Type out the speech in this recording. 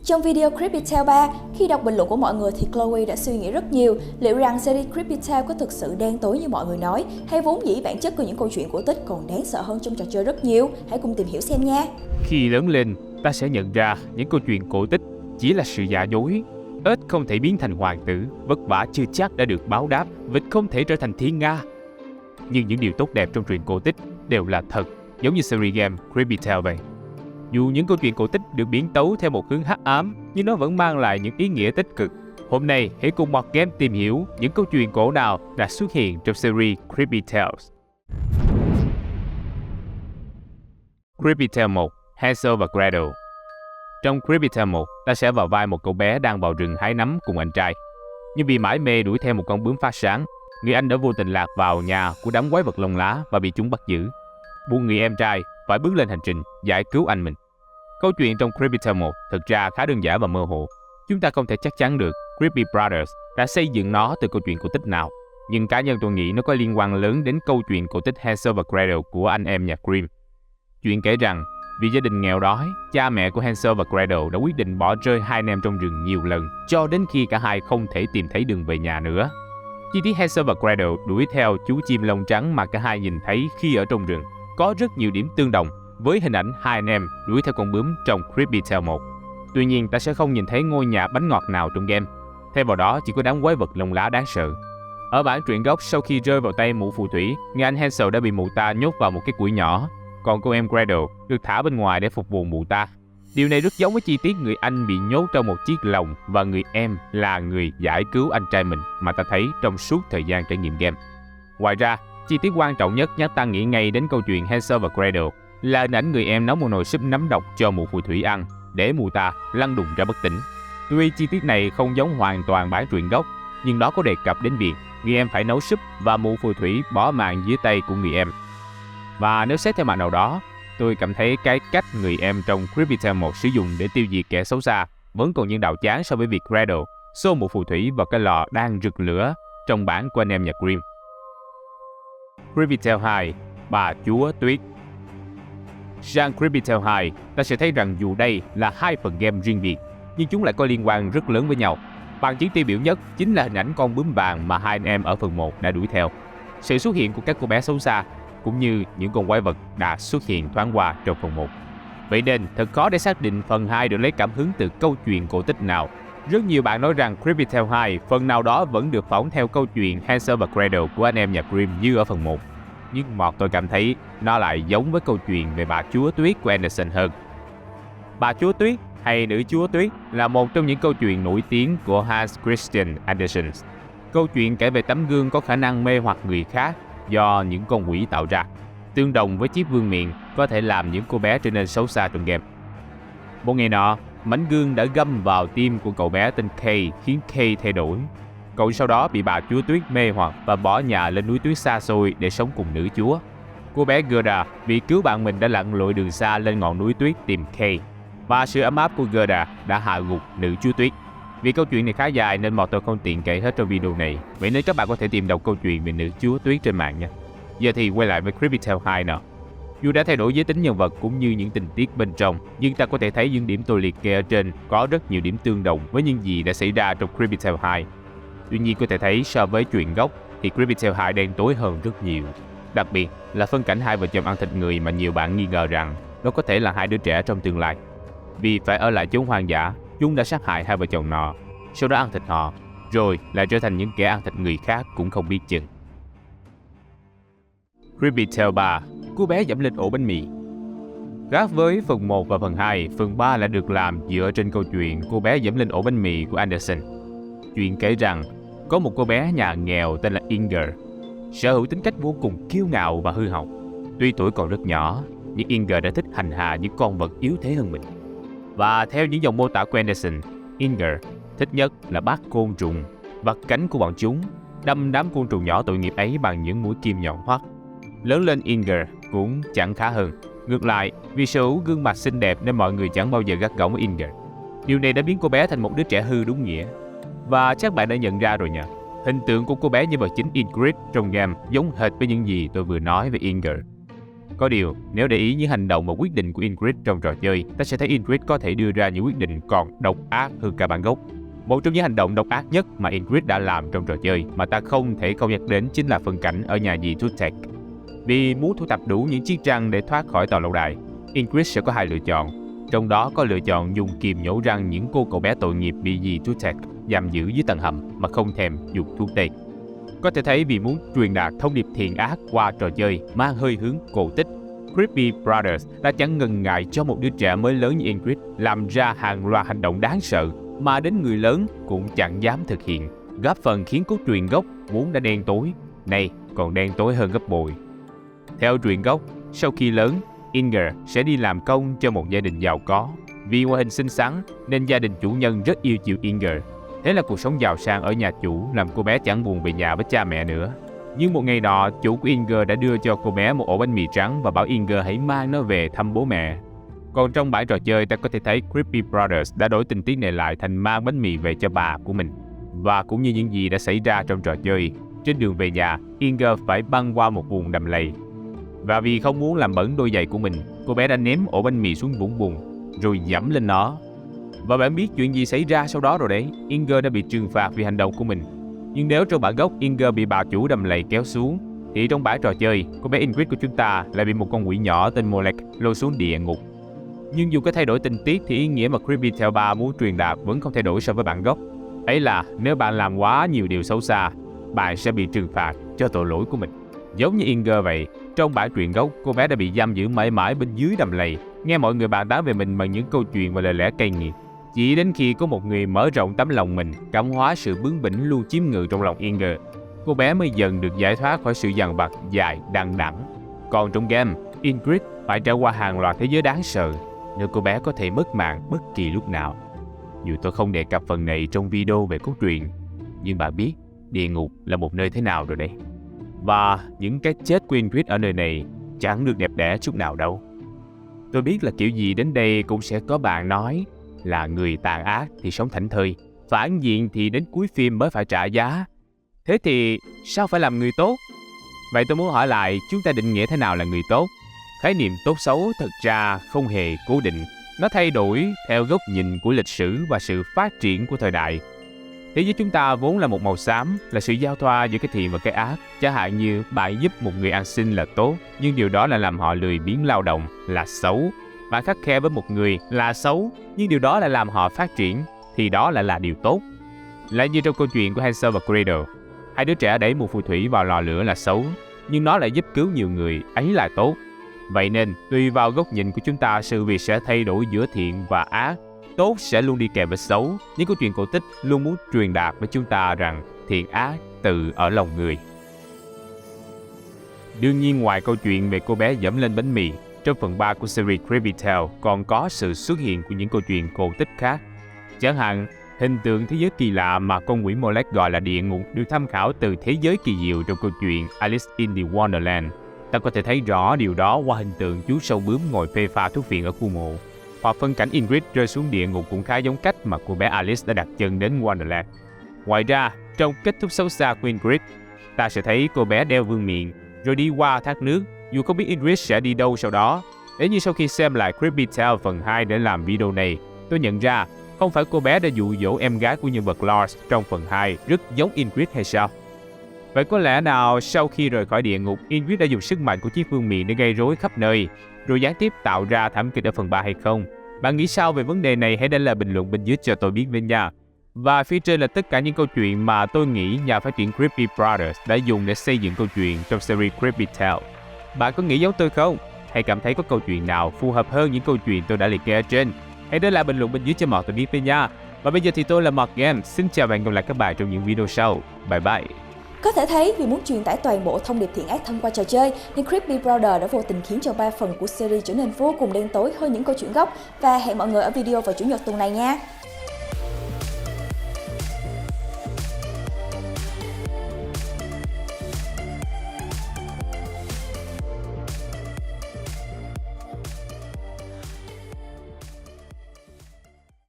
Trong video Creepy Tale 3, khi đọc bình luận của mọi người thì Chloe đã suy nghĩ rất nhiều liệu rằng series Creepy Tale có thực sự đen tối như mọi người nói hay vốn dĩ bản chất của những câu chuyện cổ tích còn đáng sợ hơn trong trò chơi rất nhiều. Hãy cùng tìm hiểu xem nha. Khi lớn lên, ta sẽ nhận ra những câu chuyện cổ tích chỉ là sự giả dối. Ếch không thể biến thành hoàng tử, vất vả chưa chắc đã được báo đáp, vịt không thể trở thành thiên nga. Nhưng những điều tốt đẹp trong truyện cổ tích đều là thật, giống như series game Creepy Tale vậy. Dù những câu chuyện cổ tích được biến tấu theo một hướng hắc ám, nhưng nó vẫn mang lại những ý nghĩa tích cực. Hôm nay, hãy cùng Mọt Game tìm hiểu những câu chuyện cổ nào đã xuất hiện trong series Creepy Tales. Creepy Tale 1: Hansel và Gretel. Trong Creepy Tale 1, ta sẽ vào vai một cậu bé đang vào rừng hái nấm cùng anh trai. Nhưng vì mải mê đuổi theo một con bướm phát sáng, người anh đã vô tình lạc vào nhà của đám quái vật lông lá và bị chúng bắt giữ. Buộc người em trai phải bước lên hành trình giải cứu anh mình. Câu chuyện trong Creepy Tale 1 thực ra khá đơn giản và mơ hồ. Chúng ta không thể chắc chắn được Creepy Brothers đã xây dựng nó từ câu chuyện cổ tích nào, nhưng cá nhân tôi nghĩ nó có liên quan lớn đến câu chuyện cổ tích Hansel và Gretel của anh em nhà Grimm. Chuyện kể rằng vì gia đình nghèo đói, cha mẹ của Hansel và Gretel đã quyết định bỏ rơi hai anh em trong rừng nhiều lần cho đến khi cả hai không thể tìm thấy đường về nhà nữa. Chi tiết Hansel và Gretel đuổi theo chú chim lông trắng mà cả hai nhìn thấy khi ở trong rừng có rất nhiều điểm tương đồng với hình ảnh hai anh em đuổi theo con bướm trong Creepy Tale 1. Tuy nhiên, ta sẽ không nhìn thấy ngôi nhà bánh ngọt nào trong game. Thay vào đó chỉ có đám quái vật lông lá đáng sợ. Ở bản truyện gốc, sau khi rơi vào tay mụ phù thủy, người anh Hansel đã bị mụ ta nhốt vào một cái củi nhỏ, còn cô em Gretel được thả bên ngoài để phục vụ mụ ta. Điều này rất giống với chi tiết người anh bị nhốt trong một chiếc lồng và người em là người giải cứu anh trai mình mà ta thấy trong suốt thời gian trải nghiệm game. Ngoài ra, chi tiết quan trọng nhất nhắc ta nghĩ ngay đến câu chuyện Hansel và Gretel là hình ảnh người em nấu một nồi súp nấm độc cho mụ phù thủy ăn để mụ ta lăn đùng ra bất tỉnh. Tuy chi tiết này không giống hoàn toàn bản truyện gốc, nhưng nó có đề cập đến việc người em phải nấu súp và mụ phù thủy bỏ mạng dưới tay của người em. Và nếu xét theo mặt nào đó, tôi cảm thấy cái cách người em trong Creepy Tale 1 sử dụng để tiêu diệt kẻ xấu xa vẫn còn những đạo chán so với việc Gretel xô mụ phù thủy vào cái lò đang rực lửa trong bản của anh em nhà Grimm. Creepy Tale 2: Bà Chúa Tuyết. Sang Creepy Tale 2, ta sẽ thấy rằng dù đây là hai phần game riêng biệt, nhưng chúng lại có liên quan rất lớn với nhau. Bằng chứng tiêu biểu nhất chính là hình ảnh con bướm vàng mà hai anh em ở phần 1 đã đuổi theo. Sự xuất hiện của các cô bé xấu xa, cũng như những con quái vật đã xuất hiện thoáng qua trong phần 1. Vậy nên, thật khó để xác định phần 2 được lấy cảm hứng từ câu chuyện cổ tích nào. Rất nhiều bạn nói rằng Creepy Tale 2 phần nào đó vẫn được phỏng theo câu chuyện Hansel và Gretel của anh em nhà Grimm như ở phần 1. Nhưng tôi cảm thấy nó lại giống với câu chuyện về bà Chúa Tuyết của Anderson hơn. Bà Chúa Tuyết hay Nữ Chúa Tuyết là một trong những câu chuyện nổi tiếng của Hans Christian Andersen. Câu chuyện kể về tấm gương có khả năng mê hoặc người khác do những con quỷ tạo ra, tương đồng với chiếc vương miện có thể làm những cô bé trở nên xấu xa trong game. Một ngày nọ, mảnh gương đã găm vào tim của cậu bé tên Kay khiến Kay thay đổi. Cậu sau đó bị bà Chúa Tuyết mê hoặc và bỏ nhà lên núi tuyết xa xôi để sống cùng nữ chúa. Cô bé Gerda vì cứu bạn mình đã lặn lội đường xa lên ngọn núi tuyết tìm Kay, và sự ấm áp của Gerda đã hạ gục nữ chúa tuyết. Vì câu chuyện này khá dài nên tôi không tiện kể hết trong video này, vậy nên các bạn có thể tìm đọc câu chuyện về nữ chúa tuyết trên mạng nha. Giờ thì quay lại với Creepy Tale 2 nào. Dù đã thay đổi giới tính nhân vật cũng như những tình tiết bên trong, nhưng ta có thể thấy những điểm tôi liệt kê ở trên có rất nhiều điểm tương đồng với những gì đã xảy ra trong Creepy Tale 2. Tuy nhiên có thể thấy so với truyện gốc thì Creepy Tale 2 đen tối hơn rất nhiều. Đặc biệt là phân cảnh hai vợ chồng ăn thịt người mà nhiều bạn nghi ngờ rằng nó có thể là hai đứa trẻ trong tương lai. Vì phải ở lại chốn hoang dã, chúng đã sát hại hai vợ chồng nọ, sau đó ăn thịt họ, rồi lại trở thành những kẻ ăn thịt người khác cũng không biết chừng. Creepy Tale 3: Cô bé dẫm lên ổ bánh mì. Khác với phần 1 và phần 2, phần 3 lại được làm dựa trên câu chuyện Cô bé dẫm lên ổ bánh mì của Anderson. Chuyện kể rằng có một cô bé nhà nghèo tên là Inger, sở hữu tính cách vô cùng kiêu ngạo và hư hỏng. Tuy tuổi còn rất nhỏ, nhưng Inger đã thích hành hạ những con vật yếu thế hơn mình. Và theo những dòng mô tả của Anderson, Inger thích nhất là bắt côn trùng, vặt cánh của bọn chúng, đâm đám côn trùng nhỏ tội nghiệp ấy bằng những mũi kim nhọn hoắt. Lớn lên Inger cũng chẳng khá hơn. Ngược lại, vì sở hữu gương mặt xinh đẹp nên mọi người chẳng bao giờ gắt gỏng với Inger. Điều này đã biến cô bé thành một đứa trẻ hư đúng nghĩa. Và chắc bạn đã nhận ra rồi nhỉ? Hình tượng của cô bé nhân vật chính Ingrid trong game giống hệt với những gì tôi vừa nói về Inger. Có điều, nếu để ý những hành động và quyết định của Ingrid trong trò chơi, ta sẽ thấy Ingrid có thể đưa ra những quyết định còn độc ác hơn cả bản gốc. Một trong những hành động độc ác nhất mà Ingrid đã làm trong trò chơi mà ta không thể không nhắc đến chính là phân cảnh ở nhà dì Tutek. Vì muốn thu thập đủ những chiếc răng để thoát khỏi tòa lâu đài, Ingrid sẽ có hai lựa chọn. Trong đó có lựa chọn dùng kìm nhổ răng những cô cậu bé tội nghiệp bị dì Tutek giam giữ dưới tầng hầm mà không thèm dùng thuốc tê. Có thể thấy vì muốn truyền đạt thông điệp thiện ác qua trò chơi mang hơi hướng cổ tích, Creepy Brothers đã chẳng ngần ngại cho một đứa trẻ mới lớn như Ingrid làm ra hàng loạt hành động đáng sợ mà đến người lớn cũng chẳng dám thực hiện, góp phần khiến cốt truyện gốc vốn đã đen tối, nay còn đen tối hơn gấp bội. Theo truyện gốc, sau khi lớn, Inger sẽ đi làm công cho một gia đình giàu có. Vì ngoại hình xinh xắn nên gia đình chủ nhân rất yêu chiều Inger. Thế là cuộc sống giàu sang ở nhà chủ làm cô bé chẳng buồn về nhà với cha mẹ nữa. Nhưng một ngày nọ, chủ của Inger đã đưa cho cô bé một ổ bánh mì trắng và bảo Inger hãy mang nó về thăm bố mẹ. Còn trong bản trò chơi, ta có thể thấy Creepy Brothers đã đổi tình tiết này lại thành mang bánh mì về cho bà của mình. Và cũng như những gì đã xảy ra trong trò chơi, trên đường về nhà, Inger phải băng qua một vùng đầm lầy. Và vì không muốn làm bẩn đôi giày của mình, cô bé đã ném ổ bánh mì xuống vũng bùn, rồi giẫm lên nó. Và bạn biết chuyện gì xảy ra sau đó rồi đấy, Inger đã bị trừng phạt vì hành động của mình. Nhưng nếu trong bản gốc Inger bị bà chủ đầm lầy kéo xuống, thì trong bản trò chơi, cô bé Ingrid của chúng ta lại bị một con quỷ nhỏ tên Molek lôi xuống địa ngục. Nhưng dù có thay đổi tình tiết thì ý nghĩa mà Creepy Tale 3 muốn truyền đạt vẫn không thay đổi so với bản gốc. Ấy là nếu bạn làm quá nhiều điều xấu xa, bạn sẽ bị trừng phạt cho tội lỗi của mình. Giống như Inger vậy, trong bản truyện gốc, cô bé đã bị giam giữ mãi mãi bên dưới đầm lầy, nghe mọi người bàn tán về mình bằng những câu chuyện và lời lẽ cay nghiệt. Chỉ đến khi có một người mở rộng tấm lòng mình, cảm hóa sự bướng bỉnh luôn chiếm ngự trong lòng Inger, cô bé mới dần được giải thoát khỏi sự dằn vặt dài đằng đẵng. Còn trong game, Ingrid phải trải qua hàng loạt thế giới đáng sợ, nơi cô bé có thể mất mạng bất kỳ lúc nào. Dù tôi không đề cập phần này trong video về cốt truyện, nhưng bạn biết địa ngục là một nơi thế nào rồi đấy. Và những cái chết của Ingrid ở nơi này chẳng được đẹp đẽ chút nào đâu. Tôi biết là kiểu gì đến đây cũng sẽ có bạn nói là người tàn ác thì sống thảnh thơi, phản diện thì đến cuối phim mới phải trả giá. Thế thì sao phải làm người tốt? Vậy tôi muốn hỏi lại, chúng ta định nghĩa thế nào là người tốt? Khái niệm tốt xấu thật ra không hề cố định. Nó thay đổi theo góc nhìn của lịch sử và sự phát triển của thời đại. Thế giới chúng ta vốn là một màu xám, là sự giao thoa giữa cái thiện và cái ác. Chẳng hạn như bạn giúp một người ăn xin là tốt, nhưng điều đó là làm họ lười biếng lao động, là xấu. Bạn khắt khe với một người là xấu, nhưng điều đó là làm họ phát triển, thì đó lại là điều tốt. Lại như trong câu chuyện của Hansel và Gretel, hai đứa trẻ đẩy một phù thủy vào lò lửa là xấu, nhưng nó lại giúp cứu nhiều người, ấy là tốt. Vậy nên, tùy vào góc nhìn của chúng ta, sự việc sẽ thay đổi giữa thiện và ác. Tốt sẽ luôn đi kèm với xấu. Những câu chuyện cổ tích luôn muốn truyền đạt với chúng ta rằng thiện ác tự ở lòng người. Đương nhiên, ngoài câu chuyện về cô bé dẫm lên bánh mì, trong phần 3 của series Creepy Tale còn có sự xuất hiện của những câu chuyện cổ tích khác. Chẳng hạn, hình tượng thế giới kỳ lạ mà con quỷ Molek gọi là địa ngục được tham khảo từ thế giới kỳ diệu trong câu chuyện Alice in the Wonderland. Ta có thể thấy rõ điều đó qua hình tượng chú sâu bướm ngồi phê pha thuốc phiện ở khu mộ. Hoặc phân cảnh Ingrid rơi xuống địa ngục cũng khá giống cách mà cô bé Alice đã đặt chân đến Wonderland. Ngoài ra, trong kết thúc xấu xa của Ingrid, ta sẽ thấy cô bé đeo vương miện rồi đi qua thác nước, dù không biết Ingrid sẽ đi đâu sau đó. Nếu như sau khi xem lại Creepy Tale phần 2 để làm video này, tôi nhận ra không phải cô bé đã dụ dỗ em gái của nhân vật Lars trong phần 2 rất giống Ingrid hay sao? Vậy có lẽ nào sau khi rời khỏi địa ngục, Ingrid đã dùng sức mạnh của chiếc vương miện để gây rối khắp nơi, rồi gián tiếp tạo ra thảm kịch ở phần 3 hay không? Bạn nghĩ sao về vấn đề này? Hãy để lại bình luận bên dưới cho tôi biết với nha. Và phía trên là tất cả những câu chuyện mà tôi nghĩ nhà phát triển Creepy Brothers đã dùng để xây dựng câu chuyện trong series Creepy Tale. Bạn có nghĩ giống tôi không? Hay cảm thấy có câu chuyện nào phù hợp hơn những câu chuyện tôi đã liệt kê ở trên? Hãy để lại bình luận bên dưới cho Mọt tôi biết với nha. Và bây giờ thì tôi là Mọt Game. Xin chào và hẹn gặp lại các bạn trong những video sau. Bye bye. Có thể thấy vì muốn truyền tải toàn bộ thông điệp thiện ác thông qua trò chơi nên Creepy Brothers đã vô tình khiến cho 3 phần của series trở nên vô cùng đen tối hơn những câu chuyện gốc. Và hẹn mọi người ở video vào Chủ nhật tuần này nha.